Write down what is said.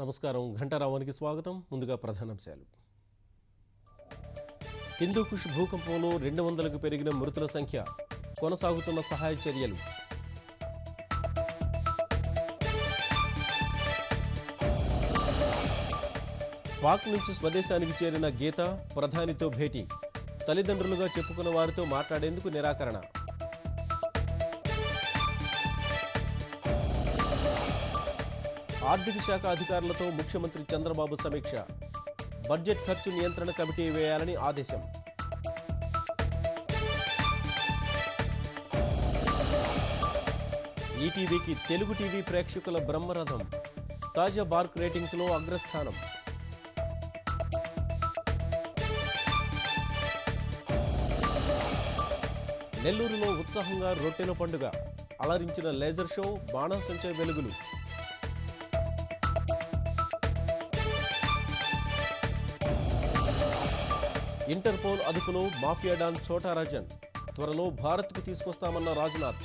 నమస్కారం. ఘంటారావానికి స్వాగతం. ముందుగా ప్రధానాంశాలు. హిందూకుష్ భూకంపంలో 200కు పెరిగిన మృతుల సంఖ్య, కొనసాగుతున్న సహాయ చర్యలు. పాక్ నుంచి స్వదేశానికి చేరిన గీత ప్రధానితో భేటీ, తల్లిదండ్రులుగా చెప్పుకున్న వారితో మాట్లాడేందుకు నిరాకరణ. ఆర్థిక శాఖ అధికారులతో ముఖ్యమంత్రి చంద్రబాబు సమీక్ష, బడ్జెట్ ఖర్చు నియంత్రణ కమిటీ వేయాలని ఆదేశం. ఈటీవీకి తెలుగు టీవీ ప్రేక్షకుల బ్రహ్మరథం, తాజా బార్క్ రేటింగ్స్లో అగ్రస్థానం. నెల్లూరులో ఉత్సాహంగా రొట్టెల పండుగ, అలరించిన లేజర్ షో, బాణాసంచా వెలుగులు. ఇంటర్పోల్ అదుపులో మాఫియా డాన్ ఛోటా రాజన్, త్వరలో భారత్కు తీసుకొస్తామన్న రాజ్నాథ్.